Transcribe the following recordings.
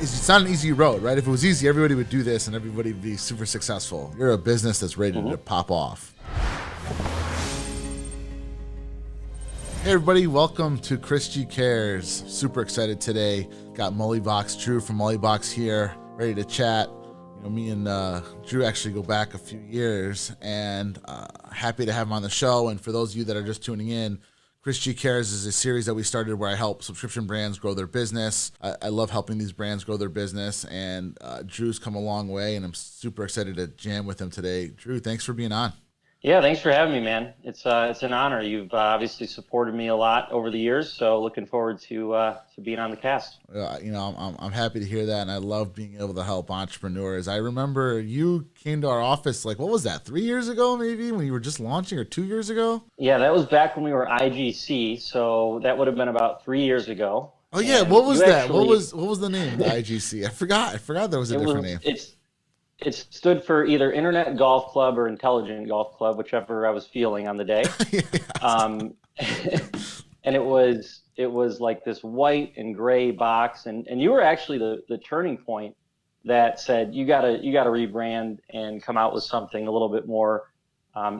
It's not an easy road, right? If it was easy, everybody would do this and everybody would be super successful. You're a business that's ready to pop off. Hey everybody, welcome to Chris G Cares. Super excited today. Got Mullybox, Drew from Mullybox here, ready to chat. You know, me and Drew actually go back a few years, and happy to have him on the show. And for those of you that are just tuning in, Chris G Cares is a series that we started where I help subscription brands grow their business. I love helping these brands grow their business, and Drew's come a long way, and I'm super excited to jam with him today. Drew, thanks for being on. Yeah, thanks for having me, man. It's an honor. You've obviously supported me a lot over the years, so looking forward to being on the cast. You know, I'm happy to hear that, and I love being able to help entrepreneurs. I remember you came to our office, like, what was that, 3 years ago maybe, when you were just launching, or 2 years ago? Yeah, that was back when we were IGC, so that would have been about 3 years ago. Oh yeah, what was that? What was the name of the IGC? I forgot there was a different name. It stood for either Internet Golf Club or Intelligent Golf Club, whichever I was feeling on the day. And it was like this white and gray box, and you were actually the turning point that said you gotta rebrand and come out with something a little bit more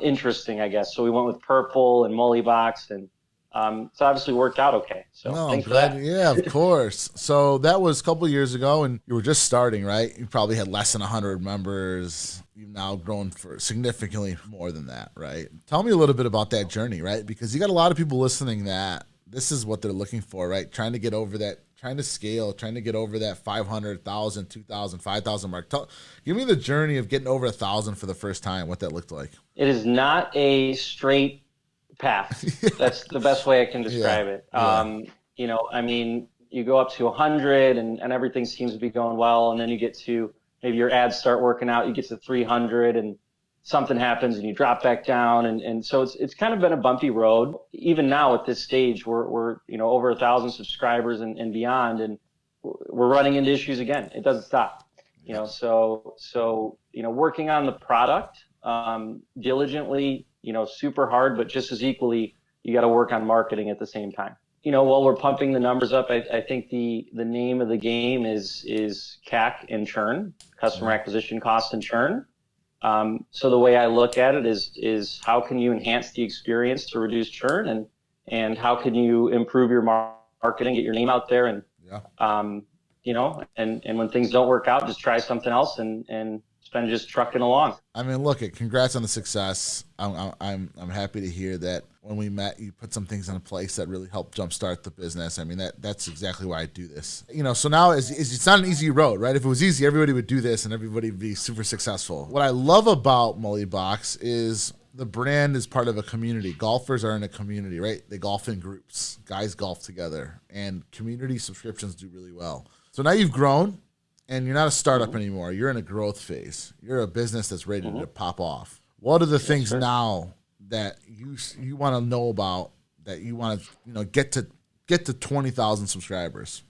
interesting, I guess. So we went with purple and Mullybox, and it's obviously worked out okay. So thanks for that. Yeah, of course. So that was a couple of years ago, and you were just starting, right? You probably had less than 100 members. You've now grown for significantly more than that, right? Tell me a little bit about that journey, right? Because you got a lot of people listening that this is what they're looking for, right? Trying to get over that, trying to scale, trying to get over that 500,000, 2,000, 5,000 mark. Give me the journey of getting over 1,000 for the first time, what that looked like. It is not a straight path. That's the best way I can describe it. You know, I mean, you go up to 100 and everything seems to be going well, and then you get to maybe your ads start working out, you get to 300 and something happens and you drop back down, and so it's kind of been a bumpy road. Even now at this stage, we're you know, over 1,000 subscribers and beyond, and we're running into issues again. It doesn't stop. You know, so you know, working on the product diligently, you know, super hard, but just as equally, you got to work on marketing at the same time. You know, while we're pumping the numbers up, I think the name of the game is CAC and churn, customer acquisition cost and churn. So the way I look at it is how can you enhance the experience to reduce churn, and how can you improve your marketing, get your name out there, and you know, and when things don't work out, just try something else and been just trucking along. I mean, look, congrats on the success. I'm happy to hear that when we met, you put some things in place that really helped jumpstart the business. I mean, that's exactly why I do this. You know, so now it's not an easy road, right? If it was easy, everybody would do this and everybody would be super successful. What I love about Mullybox is the brand is part of a community. Golfers are in a community, right? They golf in groups. Guys golf together, and community subscriptions do really well. So now you've grown. And you're not a startup anymore. You're in a growth phase. You're a business that's ready to pop off. What are the things now that you want to know about, that you want to, you know, get to 20,000 subscribers?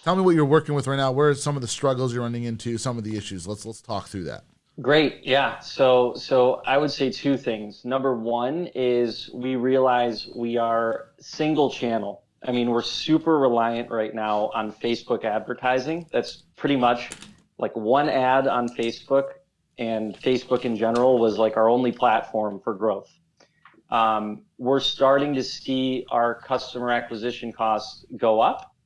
Tell me what you're working with right now. Where are some of the struggles you're running into, some of the issues? Let's talk through that. Great. Yeah. So I would say two things. Number one is we realize we are single channel. I mean, we're super reliant right now on Facebook advertising. That's pretty much like one ad on Facebook, and Facebook in general was like our only platform for growth. We're starting to see our customer acquisition costs go up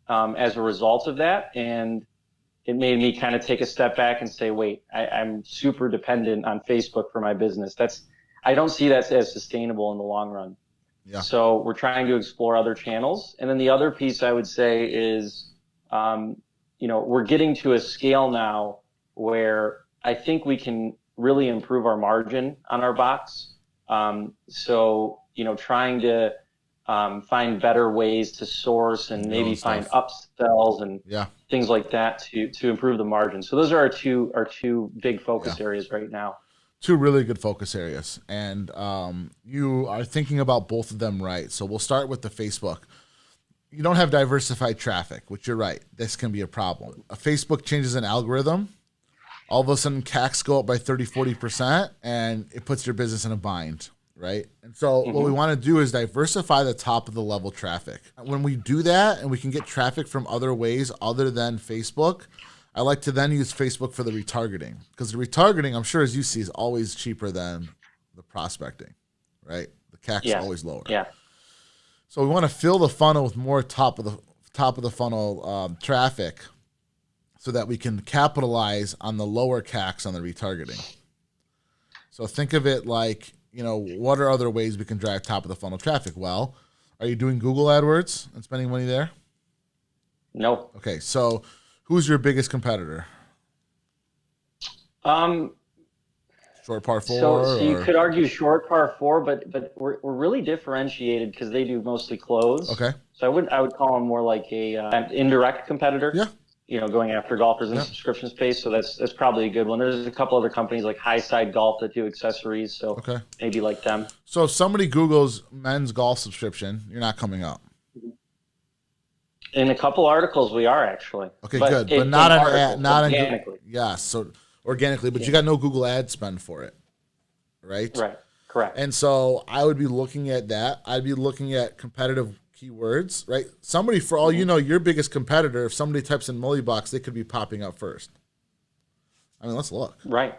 as a result of that. And it made me kind of take a step back and say, wait, I'm super dependent on Facebook for my business. I don't see that as sustainable in the long run. Yeah. So we're trying to explore other channels. And then the other piece I would say is, you know, we're getting to a scale now where I think we can really improve our margin on our box. So, you know, trying to find better ways to source and maybe find upsells and things like that to improve the margin. So those are our two big focus areas right now. Two really good focus areas, and you are thinking about both of them right. So we'll start with the Facebook. You don't have diversified traffic, which you're right. This can be a problem. A Facebook changes an algorithm. All of a sudden, CACs go up by 30, 40%, and it puts your business in a bind, right? And so what we want to do is diversify the top of the level traffic. When we do that and we can get traffic from other ways other than Facebook, I like to then use Facebook for the retargeting, because the retargeting, I'm sure as you see, is always cheaper than the prospecting, right? The CAC is always lower. Yeah. So we want to fill the funnel with more top of the funnel traffic, so that we can capitalize on the lower CACs on the retargeting. So think of it like, what are other ways we can drive top of the funnel traffic? Well, are you doing Google AdWords and spending money there? No. Okay, so who's your biggest competitor? Short par 4? So you could argue short par 4, but we're really differentiated because they do mostly close. Okay. So I would call them more like an indirect competitor. Yeah. Going after golfers in the subscription space. So that's probably a good one. There's a couple other companies like High Side Golf that do accessories. So maybe like them. So if somebody Googles men's golf subscription, you're not coming up. In a couple articles, we are actually. Okay, good, but not organically. So organically, but you got no Google ad spend for it, right? Right, correct. And so I would be looking at that. I'd be looking at competitive keywords, right? Somebody, for all you know, your biggest competitor, if somebody types in Mullybox, they could be popping up first. I mean, let's look. Right.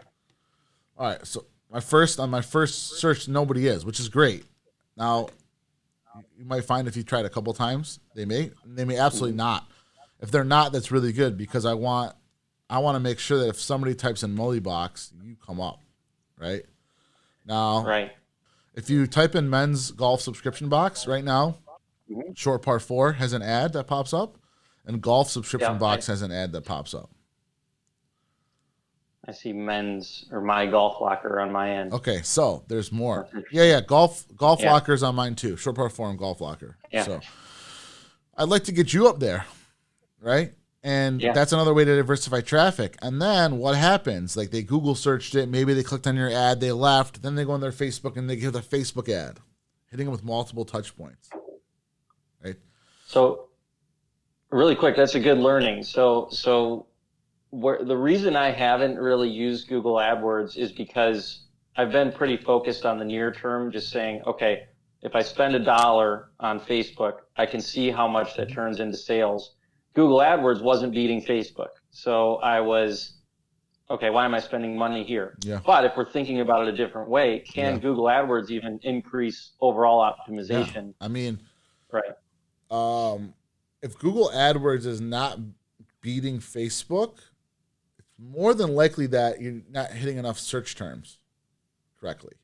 All right, so on my first search, nobody is, which is great. Now, you might find if you tried a couple times, they may absolutely not. If they're not, that's really good, because I want to make sure that if somebody types in Mullybox, you come up, right? Now, if you type in men's golf subscription box right now, short par 4 has an ad that pops up, and golf subscription box has an ad that pops up. I see men's or my golf locker on my end. Okay, so there's more. Yeah, golf lockers on mine too. Short par 4 and golf locker. Yeah. So I'd like to get you up there, right? And that's another way to diversify traffic. And then what happens? Like, they Google searched it, maybe they clicked on your ad, they left, then they go on their Facebook and they give the Facebook ad, hitting them with multiple touch points. Right. So really quick, that's a good learning. So the reason I haven't really used Google AdWords is because I've been pretty focused on the near term, just saying, okay, if I spend $1 on Facebook, I can see how much that turns into sales. Google AdWords wasn't beating Facebook. So I was, okay, why am I spending money here? Yeah. But if we're thinking about it a different way, can Google AdWords even increase overall optimization? Yeah. I mean, right. If Google AdWords is not beating Facebook, it's more than likely that you're not hitting enough search terms correctly.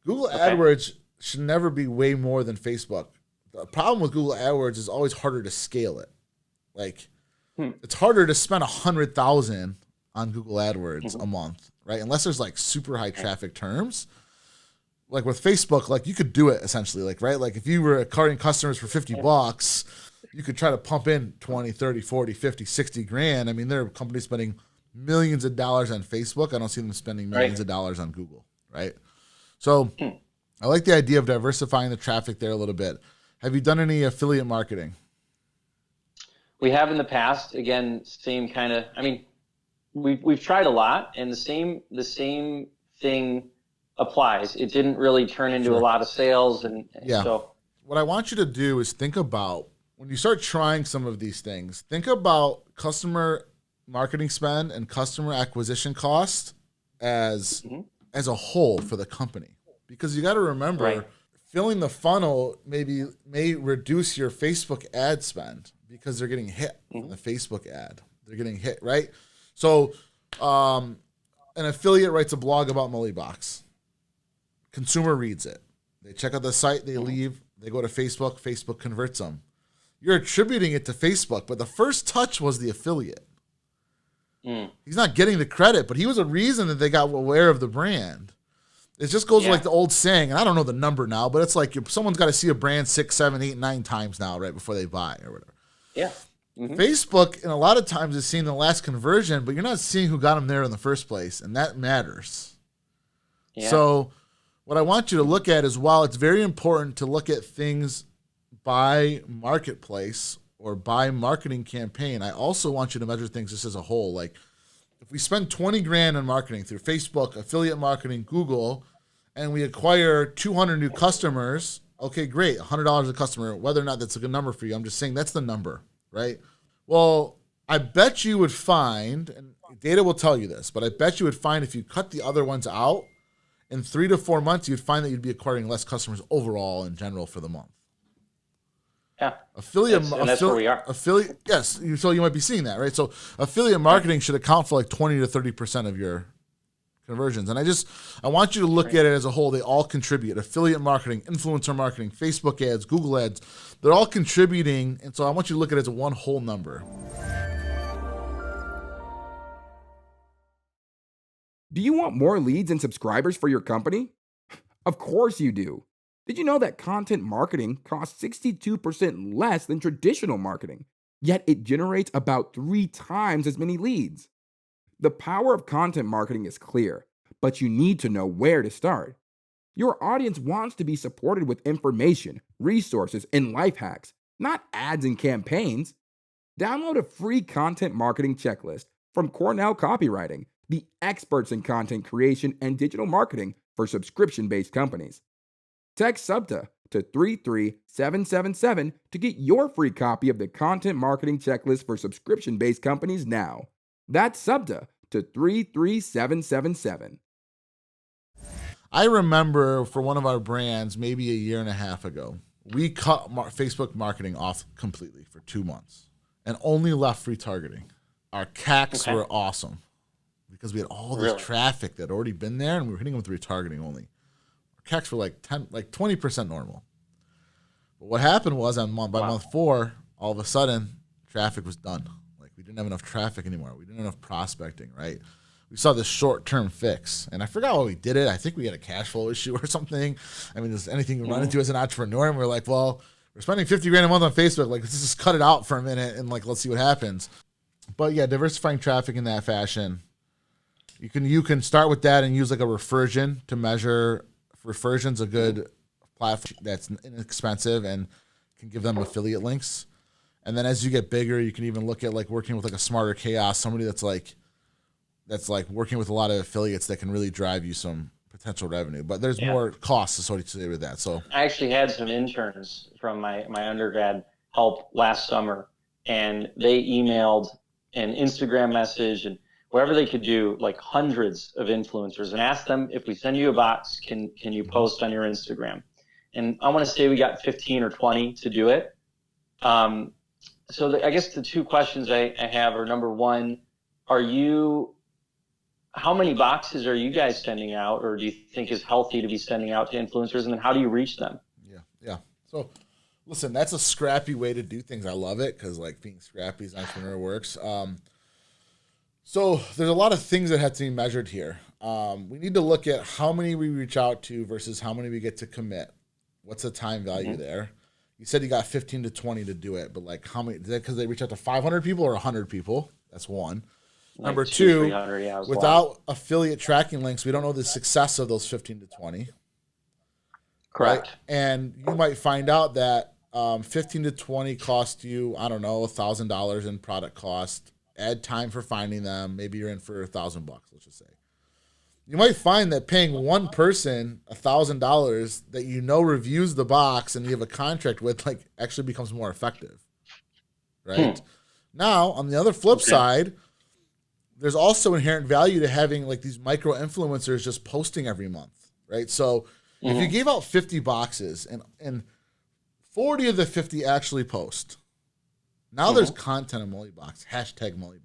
Google AdWords should never be way more than Facebook. The problem with Google AdWords is always harder to scale it. Like, it's harder to spend $100,000 on Google AdWords a month, right? Unless there's like super high traffic terms. Like with Facebook, like you could do it essentially, like, right? Like if you were acquiring customers for $50, you could try to pump in 20, 30, 40, 50, 60 grand. I mean, there are companies spending millions of dollars on Facebook. I don't see them spending millions of dollars on Google, right? So I like the idea of diversifying the traffic there a little bit. Have you done any affiliate marketing? We have in the past. Again, same kind of, I mean, we've tried a lot, and the same thing applies. It didn't really turn into a lot of sales, and so what I want you to do is think about, when you start trying some of these things, think about customer marketing spend and customer acquisition cost as a whole for the company, because you got to remember, filling the funnel may reduce your Facebook ad spend because they're getting hit on the Facebook ad. They're getting hit, right? So an affiliate writes a blog about Mullybox. Consumer reads it. They check out the site, they leave, they go to Facebook, Facebook converts them. You're attributing it to Facebook, but the first touch was the affiliate. He's not getting the credit, but he was a reason that they got aware of the brand. It just goes like the old saying, and I don't know the number now, but it's like someone's got to see a brand 6, 7, 8, 9 times now, right, before they buy or whatever. Yeah. Facebook, and a lot of times, is seeing the last conversion, but you're not seeing who got them there in the first place, and that matters. Yeah. So what I want you to look at is, while it's very important to look at things by marketplace or by marketing campaign, I also want you to measure things just as a whole. Like, if we spend 20 grand on marketing through Facebook, affiliate marketing, Google, and we acquire 200 new customers, okay, great, $100 a customer, whether or not that's a good number for you, I'm just saying that's the number, right? Well, I bet you would find, and data will tell you this, but I bet you would find if you cut the other ones out, in 3 to 4 months, you'd find that you'd be acquiring less customers overall in general for the month. Yeah. That's where we are. Affiliate, yes. So you might be seeing that, right? So affiliate marketing should account for like 20 to 30% of your conversions. And I want you to look at it as a whole. They all contribute. Affiliate marketing, influencer marketing, Facebook ads, Google ads, they're all contributing. And so I want you to look at it as a one whole number. Do you want more leads and subscribers for your company? Of course you do. Did you know that content marketing costs 62% less than traditional marketing, yet it generates about 3 times as many leads? The power of content marketing is clear, but you need to know where to start. Your audience wants to be supported with information, resources, and life hacks, not ads and campaigns. Download a free content marketing checklist from Cornell Copywriting, the experts in content creation and digital marketing for subscription-based companies. Text SUBTA to 33777 to get your free copy of the content marketing checklist for subscription-based companies now. That's SUBTA to 33777. I remember for one of our brands, maybe a year and a half ago, we cut Facebook marketing off completely for 2 months and only left free targeting. Our CACs were awesome because we had all this traffic that had already been there, and we were hitting them with retargeting only. Our CACs were like 20% normal. But what happened was by month 4, all of a sudden, traffic was done. Like we didn't have enough traffic anymore. We didn't have enough prospecting, right? We saw this short-term fix, and I forgot why we did it. I think we had a cash flow issue or something. I mean, there's anything we run into as an entrepreneur, and we're like, well, we're spending $50,000 a month on Facebook. Like, let's just cut it out for a minute and like let's see what happens. But yeah, diversifying traffic in that fashion. You can start with that and use like a refersion to measure. Refersion's a good platform that's inexpensive and can give them affiliate links. And then as you get bigger, you can even look at like working with like a Smarter Chaos, somebody that's like working with a lot of affiliates that can really drive you some potential revenue. But there's more costs associated with that. So I actually had some interns from my undergrad help last summer, and they emailed an Instagram message and wherever they could do, like hundreds of influencers, and asked them, if we send you a box, can you post on your Instagram? And I want to say we got 15 or 20 to do it. So I guess the 2 questions I have are, number one, how many boxes are you guys sending out, or do you think is healthy to be sending out to influencers? And then how do you reach them? Yeah. So listen, that's a scrappy way to do things. I love it because like being scrappy as an entrepreneur works. So there's a lot of things that have to be measured here. We need to look at how many we reach out to versus how many we get to commit. What's the time value there? You said you got 15 to 20 to do it, but like how many? Is that because they reach out to 500 people or 100 people? That's one. Like Number 2, well. without affiliate tracking links, we don't know the success of those 15 to 20. Correct. Right? And you might find out that 15 to 20 cost you, I don't know, $1,000 in product cost. Add time for finding them. Maybe you're in for $1,000, let's just say. You might find that paying one person $1,000 that you know reviews the box and you have a contract with, like, actually becomes more effective, right? Now, on the other flip side, there's also inherent value to having like these micro influencers just posting every month, right? So if you gave out 50 boxes and 40 of the 50 actually post, now there's content in Mullybox, #Mullybox.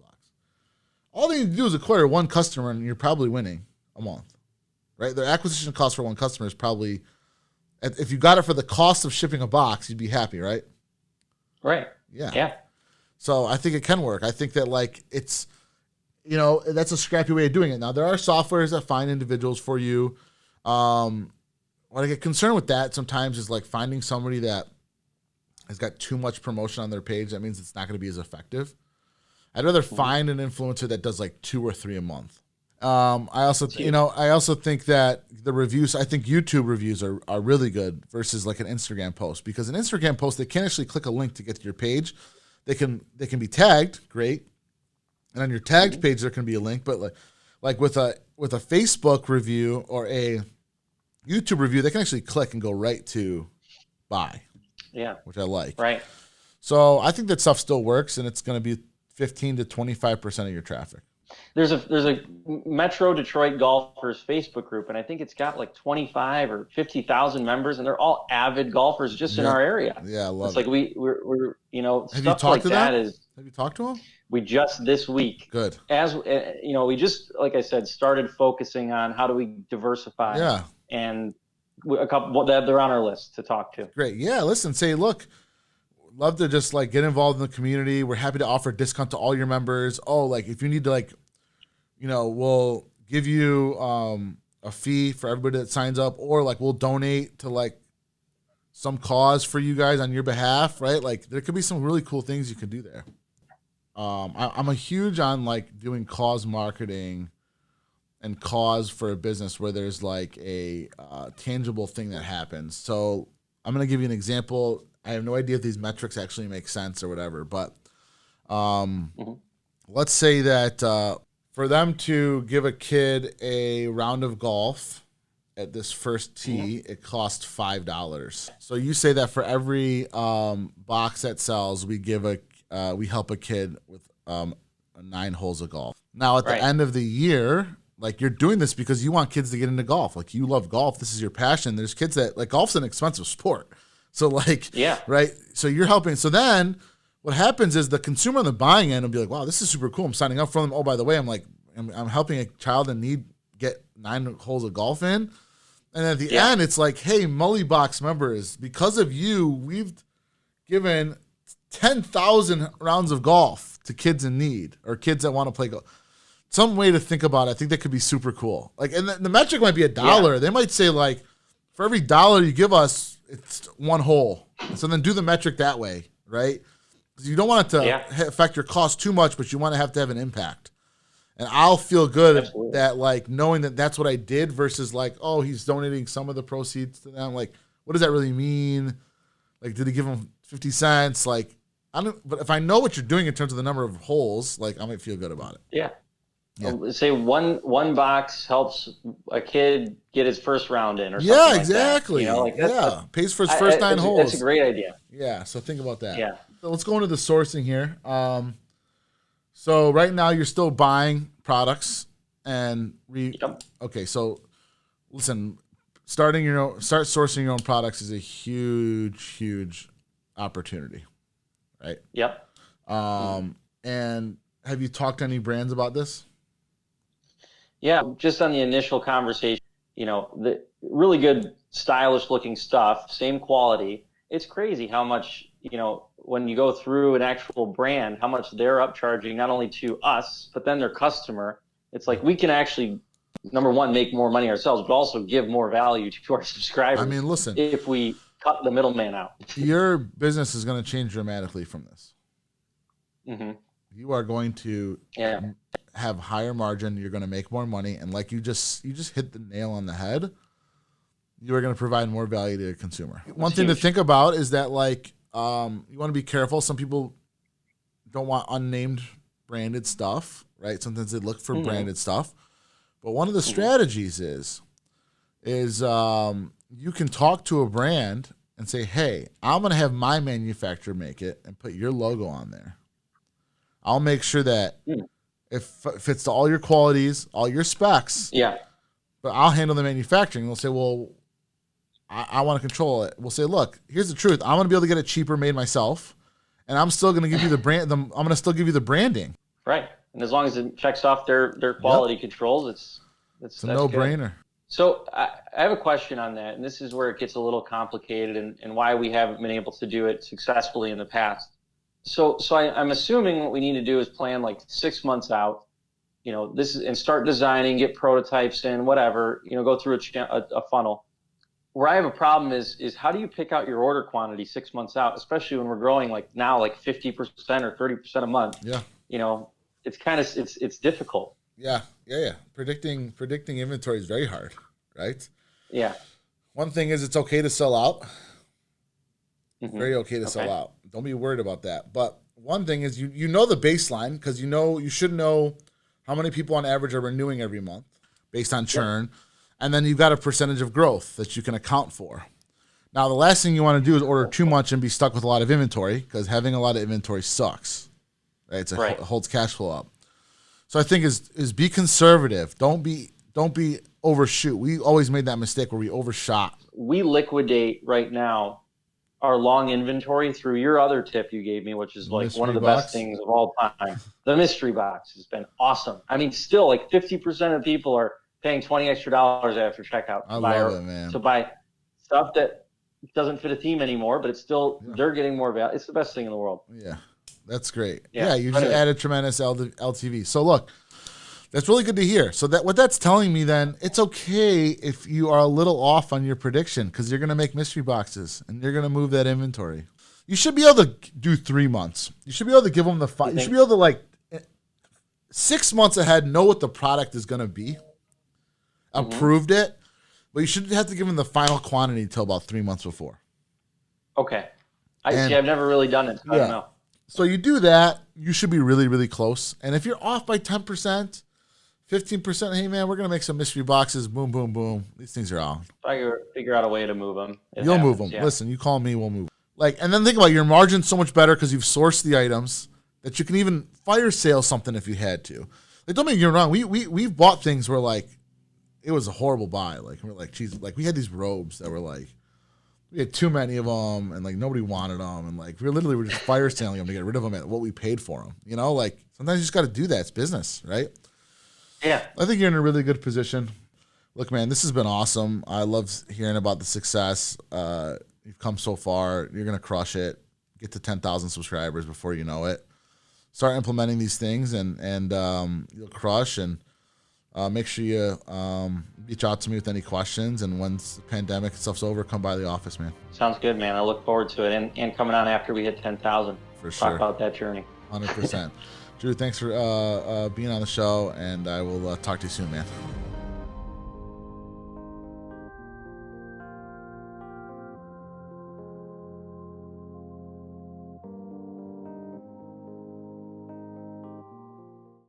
All they need to do is acquire one customer and you're probably winning a month, right? The acquisition cost for one customer is probably, if you got it for the cost of shipping a box, you'd be happy, right? Right. Yeah. So I think it can work. I think that like it's, that's a scrappy way of doing it. Now there are softwares that find individuals for you. What I get concerned with that sometimes is like finding somebody that has got too much promotion on their page. That means it's not going to be as effective. I'd rather find an influencer that does like 2 or 3 a month. I also think that the reviews, I think YouTube reviews are really good versus like an Instagram post, because an Instagram post, they can't actually click a link to get to your page. They can be tagged, great. And on your tagged page, there can be a link, but like with a Facebook review or a YouTube review, they can actually click and go right to buy, Yeah. which I like. Right. So I think that stuff still works, and it's going to be 15 to 25% of your traffic. There's a Metro Detroit Golfers Facebook group, and I think it's got like 25 or 50,000 members, and they're all avid golfers just in our area. Yeah, I love it's it. Like we're Have stuff like that is. Have you talked to them? We just this week, good. As we just, like I said, started focusing on how do we diversify. Yeah. And a couple that they're on our list to talk to. Great. Yeah. Listen, say, look, love to just like get involved in the community. We're happy to offer a discount to all your members. Oh, like if you need to, like, we'll give you a fee for everybody that signs up, or like we'll donate to like some cause for you guys on your behalf, right? Like there could be some really cool things you could do there. I'm a huge on like doing cause marketing and cause for a business where there's like a tangible thing that happens. So I'm going to give you an example. I have no idea if these metrics actually make sense or whatever, but let's say that for them to give a kid a round of golf at this first tee, it costs $5. So you say that for every box that sells, we help a kid with 9 holes of golf. Now at the end of the year, like you're doing this because you want kids to get into golf. Like you love golf. This is your passion. There's kids that like golf's an expensive sport. So like, right. So you're helping. So then what happens is the consumer on the buying end will be like, wow, this is super cool. I'm signing up for them. Oh, by the way, I'm helping a child in need get 9 holes of golf in. And at the end, it's like, hey, Mullybox members, because of you, we've given 10,000 rounds of golf to kids in need or kids that want to play golf. Some way to think about it. I think that could be super cool. Like, and the metric might be $1. They might say like, for every $1 you give us, it's 1 hole. So then do the metric that way, right? Because you don't want it to affect your cost too much, but you want to have an impact. And I'll feel good that like knowing that that's what I did versus like, oh, he's donating some of the proceeds to them. Like, what does that really mean? Like, did he give them 50 cents? Like, I don't. But if I know what you're doing in terms of the number of holes, like I might feel good about it. Yeah. Say one box helps a kid get his first round in, or something like exactly. That. Pays for his first 9 holes. That's a great idea. Yeah. So think about that. Yeah. So let's go into the sourcing here. So right now you're still buying products and okay. So listen, start sourcing your own products is a huge opportunity, right? Yep. And have you talked to any brands about this? Yeah, just on the initial conversation, the really good, stylish looking stuff, same quality. It's crazy how much, when you go through an actual brand, how much they're upcharging not only to us, but then their customer. It's like we can actually, number one, make more money ourselves, but also give more value to our subscribers. I mean, listen, if we cut the middleman out. Your business is going to change dramatically from this. Mm-hmm. You are going to have higher margin. You're going to make more money. And like you just hit the nail on the head. You are going to provide more value to the consumer. One thing to think about is that like, you want to be careful. Some people don't want unnamed branded stuff, right? Sometimes they look for branded stuff. But one of the strategies is you can talk to a brand and say, hey, I'm going to have my manufacturer make it and put your logo on there. I'll make sure that it fits to all your qualities, all your specs. Yeah. But I'll handle the manufacturing. They'll say, well, I want to control it. We'll say, look, here's the truth. I'm going to be able to get it cheaper made myself, and I'm still going to give you the brand. I'm going to still give you the branding. Right. And as long as it checks off their quality controls, it's a no-brainer. Good. So I have a question on that, and this is where it gets a little complicated and why we haven't been able to do it successfully in the past. So I'm assuming what we need to do is plan like 6 months out, and start designing, get prototypes in, whatever, go through a funnel. Where I have a problem is how do you pick out your order quantity 6 months out, especially when we're growing like now like 50% or 30% a month. Yeah. It's kind of it's difficult. Yeah. Predicting inventory is very hard, right? Yeah. One thing is it's okay to sell out. Very okay to sell out. Don't be worried about that. But one thing is you know the baseline because you should know how many people on average are renewing every month based on churn. And then you've got a percentage of growth that you can account for. Now, the last thing you want to do is order too much and be stuck with a lot of inventory, because having a lot of inventory sucks. Right? It holds cash flow up. So I think is be conservative. Don't be overshoot. We always made that mistake where we overshot. We liquidate right now our long inventory through your other tip you gave me, which is like one of the best things of all time. The mystery box has been awesome. I mean, still like 50% of people are paying $20 extra after checkout to buy stuff that doesn't fit a theme anymore, but it's still, they're getting more value. It's the best thing in the world. Yeah, that's great. Yeah, you just added tremendous LTV. So look, that's really good to hear. So what that's telling me then, it's okay if you are a little off on your prediction, because you're going to make mystery boxes and you're going to move that inventory. You should be able to do 3 months. You should be able to give them the you should be able to, like, 6 months ahead, know what the product is going to be, approved it, but you shouldn't have to give them the final quantity until about 3 months before. Okay. I've never really done it. So I don't know. So you do that, you should be really, really close. And if you're off by 10%, 15%, hey man, we're gonna make some mystery boxes. Boom, boom, boom. These things are on. Figure out a way to move them. You'll move them. Yeah. Listen, you call me, we'll move. And then think about it, your margin's so much better because you've sourced the items that you can even fire sale something if you had to. Like, don't make me wrong. We've bought things where, like, it was a horrible buy. Like, we're like, geez, like, we had these robes that were like, we had too many of them, and like nobody wanted them, and like we're just fire selling them to get rid of them at what we paid for them. You know, like sometimes you just got to do that. It's business, right? Yeah. I think you're in a really good position. Look, man, this has been awesome. I love hearing about the success. You've come so far. You're gonna crush it. Get to 10,000 subscribers before you know it. Start implementing these things, and you'll crush. And make sure you reach out to me with any questions. And once the pandemic and stuff's over, come by the office, man. Sounds good, man. I look forward to it, and coming on after we hit 10,000. For sure. Talk about that journey. 100%. Drew, thanks for being on the show, and I will talk to you soon, man.